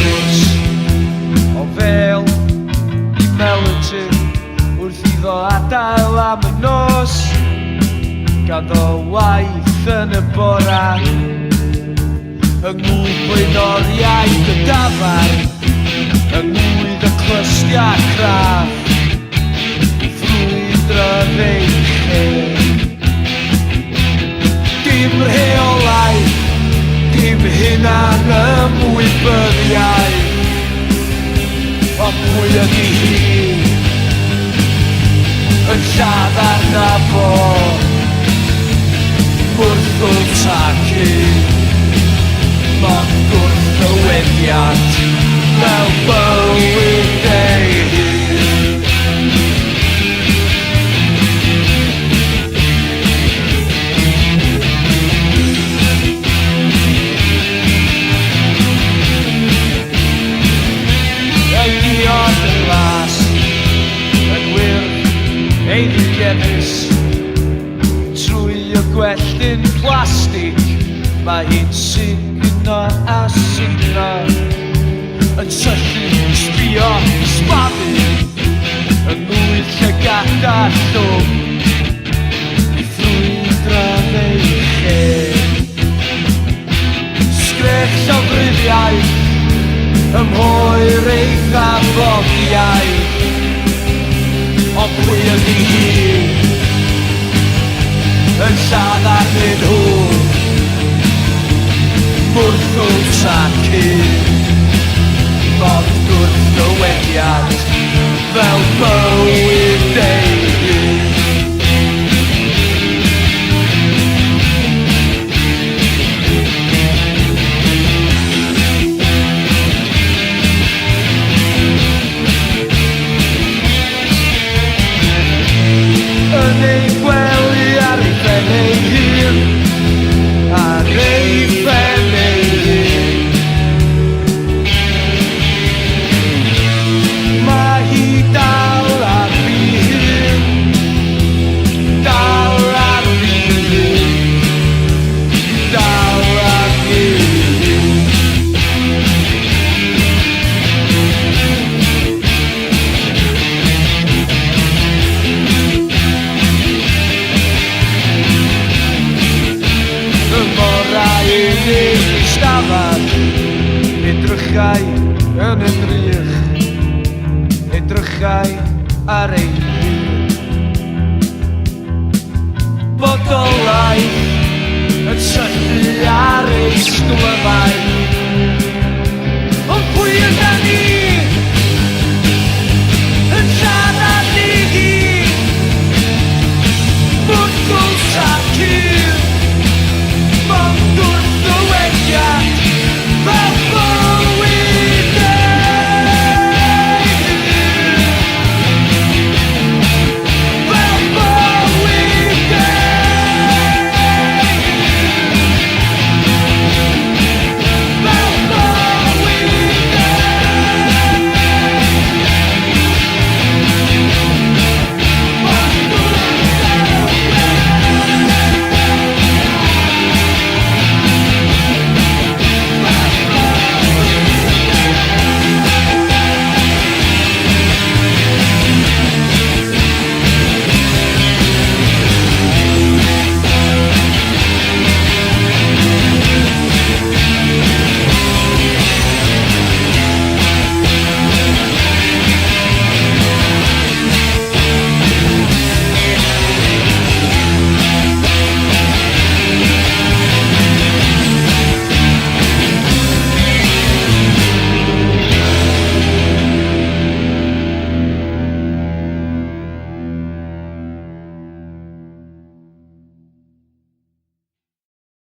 gwrs o fel i melody wrth iddo adael am y nos. Gaddo waith yn y bora yng ngwydd blaenoriaeth y dafar, yng ngwydd y clystiau craff, ffrwydro feichyd. Dim rheolaeth, dim hunan ymwybyddiaeth, ond pwy ydi hi yn lladdar na fo, wrthwl tacu, mond gwrthyweddiad fel bywyd ei hun. Ei diod yn las, yn wyrdd ei ddigeddus, trwy y gwelltyn plastig, mae hi'n sugno a sugno, yn syllu, sbio, sbaddu, yng ngwydd llygada llwm, i ffrwydro feichyd. Sgrech llofruddiaeth, ymhoer ei ddafoddiaeth, ond pwy ydi hi yn lladdar nid nhw, wrthwl tacu, mond gwrthyweddiad fel bywyd ei hun. Yn ei gwely ar ei ben ei hun, ar ei ben ei hun. Mae hi dal ar fi hun, dal ar fi hun, dal ar fi hun. Y morau unig i stafell, edrychai yn y drych, edrychai ar ei hun. Bodolaeth yn syllu ar ei sglyfau,